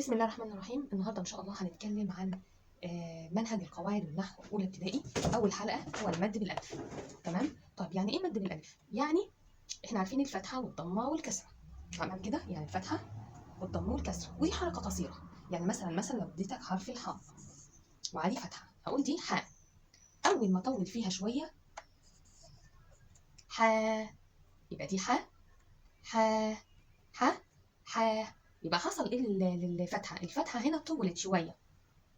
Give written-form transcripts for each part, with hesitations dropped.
بسم الله الرحمن الرحيم. النهارده ان شاء الله هنتكلم عن منهج القواعد والنحو اولى ابتدائي. اول حلقه هو المد بالالف. تمام. طيب يعني ايه مد بالالف؟ يعني احنا عارفين الفتحه والضمه والكسره، تمام كده؟ يعني الفتحه والضمه والكسره، ودي حركه قصيره. يعني مثلا لو اديتك حرف الحاء وعليه فتحه هقول دي حاء. اول ما اطول فيها شويه حاء، يبقى دي حاء حاء حاء حاء. يبقى حصل ايه للفتحه؟ الفتحه هنا طولت شويه.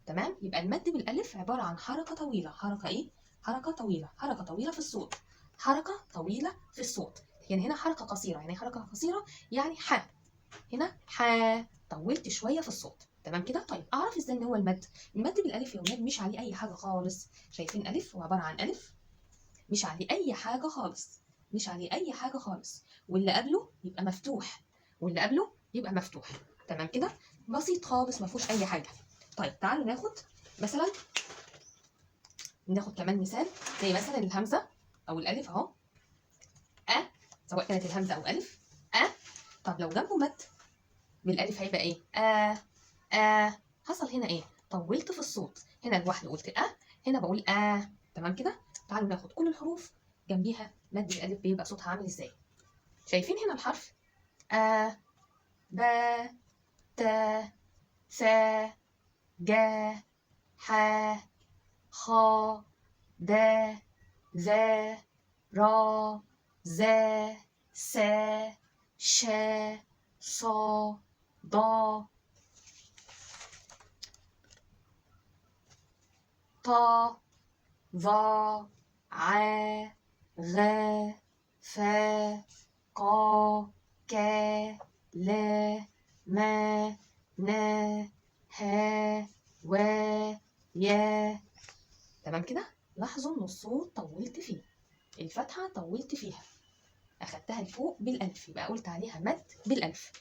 تمام. يبقى المد بالالف عباره عن حركه طويله. حركه ايه؟ حركه طويله. حركه طويله في الصوت. حركه طويله في الصوت. يعني هنا حركه قصيره. يعني حركه قصيره يعني ح. هنا ح، طولت شويه في الصوت. تمام كده. طيب اعرف ازاي ان هو المد؟ المد بالالف يا ولاد مش عليه اي حاجه خالص. شايفين الف؟ هو عباره عن الف، مش عليه اي حاجه خالص. مش عليه اي حاجه خالص. واللي قبله يبقى مفتوح. واللي قبله يبقى مفتوح. تمام كده. بسيط خالص، ما فيهوش اي حاجه. طيب تعالوا مثلا ناخد كمان مثال زي مثلا الهمزه او الالف اهو. سواء كانت الهمزه او الف طب لو جنبه مد بالالف هيبقى ايه؟ حصل هنا ايه؟ طولت في الصوت. هنا لوحده قلت هنا بقول تمام كده. تعالوا ناخد كل الحروف جنبيها مد الالف بيبقى صوتها عامل ازاي. شايفين هنا الحرف ب ت ث ج ح خ د ذ را ز س ش ص ض ط ظ ع غ ف ق ك ل م ن ه و ي. تمام كده. لاحظوا ان الصوت طولت فيه. الفتحه طولت فيها، اخدتها لفوق بالالف، يبقى قلت عليها مد بالالف.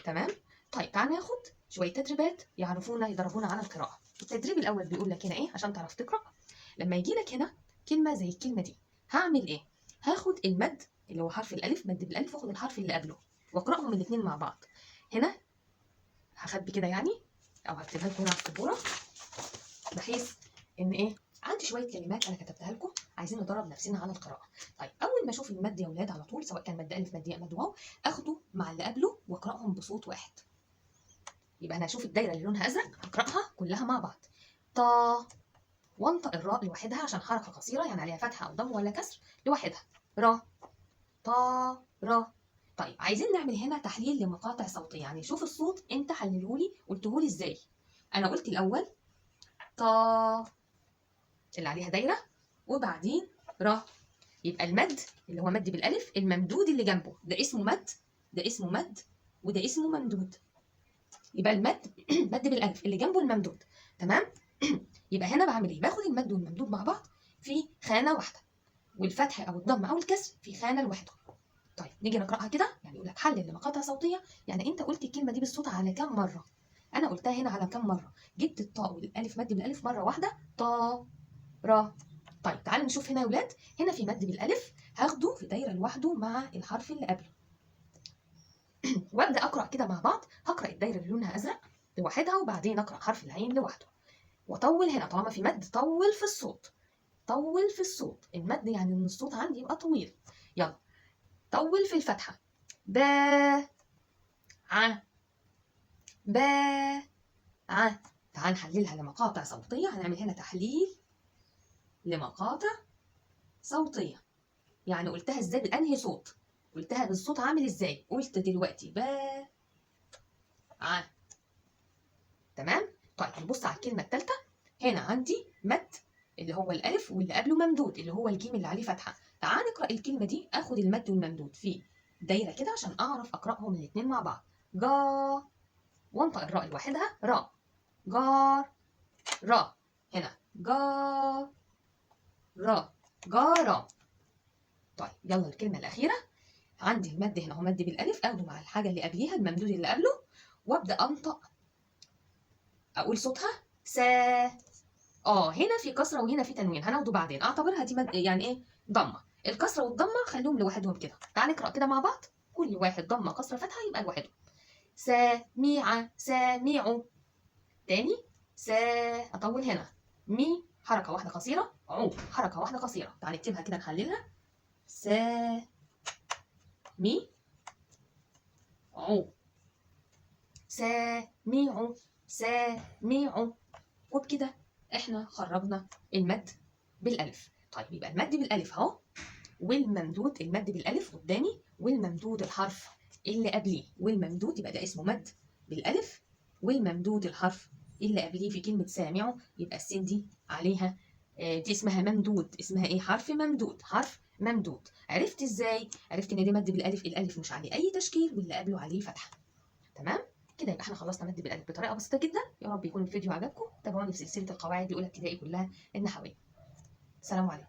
تمام. طيب تعال ناخد شويه تدريبات يدربونا على القراءه. التدريب الاول بيقول لك هنا ايه عشان تعرف تقرا. لما يجي لك هنا كلمه زي الكلمه دي هعمل ايه؟ هاخد المد اللي هو حرف الالف، مد بالالف، واخد الحرف اللي قبله واقراهم الاثنين مع بعض. هنا هخبي كده يعني، او هكتبها لكم هنا على السبوره، بحيث ان ايه، عندي شويه كلمات انا كتبتها لكم عايزين ندرب نفسنا على القراءه. طيب اول ما اشوف المد يا اولاد على طول، سواء كان مد الف مد ياء مد واو، اخده مع اللي قبله واقراهم بصوت واحد. يبقى انا هشوف الدايره اللي لونها ازرق هقراها كلها مع بعض. طا، وانطق الراء لوحدها عشان حركه قصيره يعني عليها فتحه او ضم ولا كسر لوحدها. را طا را. طيب عايزين نعمل هنا تحليل لمقاطع صوتيه. يعني شوف الصوت انت حللهولي قلتهولي ازاي. انا قلت الاول طا اللي عليها دايره، وبعدين را. يبقى المد اللي هو مد بالالف الممدود اللي جنبه ده اسمه مد، ده اسمه مد، وده اسمه ممدود. يبقى المد مد بالالف اللي جنبه الممدود. تمام. يبقى هنا بعمل ايه؟ باخد المد والممدود مع بعض في خانه واحده، والفتح او الضم او الكسر في خانه لوحده. طيب نيجي نقراها كده. يعني يقول لك حلل لمقاطع صوتيه. يعني انت قلت الكلمه دي بالصوت على كام مره؟ انا قلتها هنا على كام مره؟ جبت الطاء والالف مد بالالف مره واحده، طا را. طيب تعالوا نشوف هنا يا ولاد. هنا في مد بالالف هاخده في دايره لوحده مع الحرف اللي قبله وابدا اقرا كده مع بعض. هقرا الدايره اللي لونها ازرق لوحدها، وبعدين اقرا حرف العين لوحده، واطول هنا طالما في مد. طول في الصوت، طول في الصوت. المد يعني ان الصوت عندي يبقى طويل. يلا طول في الفتحه. با ع با ع. تعال نحللها لمقاطع صوتيه. هنعمل هنا تحليل لمقاطع صوتيه. يعني قلتها ازاي؟ بأنهي صوت؟ قلتها بالصوت عامل ازاي؟ قلت دلوقتي با ع. تمام. طيب نبص على الكلمه الثالثه. هنا عندي مد اللي هو الالف، واللي قبله ممدود اللي هو الجيم اللي عليه فتحه. تعال نقرا الكلمه دي. اخد المد والممدود في دايره كده عشان اعرف اقراهم الاثنين مع بعض. جا، وانطق الراء لوحدها را. جار را. هنا جا را جارا. طيب يلا الكلمه الاخيره. عندي المد هنا هو مد بالالف، اخده مع الحاجه اللي قبليها الممدود اللي قبله، وابدا انطق اقول صوتها س. هنا في كسره وهنا في تنوين، هناخده بعدين. اعتبرها دي يعني ايه، ضمه. الكسره والضمه خليهم لوحدهم كده. تعال نقرا كده مع بعض. كل واحد ضمه كسره فتحه يبقى لوحده. سامع سامع. تاني أطول هنا. مي حركة واحدة قصيرة، عو حركة واحدة قصيرة. تعالى نكتبها كده نحللها. مي عو. سامع سامع. وبكده احنا خرجنا المد بالالف. طيب يبقى المد بالالف اهو، والممدود المد بالالف قدامي، والممدود الحرف اللي قبليه، والممدود يبقى ده اسمه مد بالالف، والممدود الحرف اللي قبليه في كلمه سامع يبقى السين دي عليها دي اسمها ممدود. اسمها ايه؟ حرف ممدود. حرف ممدود. عرفت ازاي؟ عرفت ان ده مد بالالف، الالف مش عليه اي تشكيل واللي قبله عليه فتحه. تمام كده يبقى احنا خلصنا مد بالالف بطريقه بسيطه جدا. يا رب يكون الفيديو عجبكم. تابعوني في سلسله القواعد الاولى ابتدائي كلها النحويه. سلام عليكم.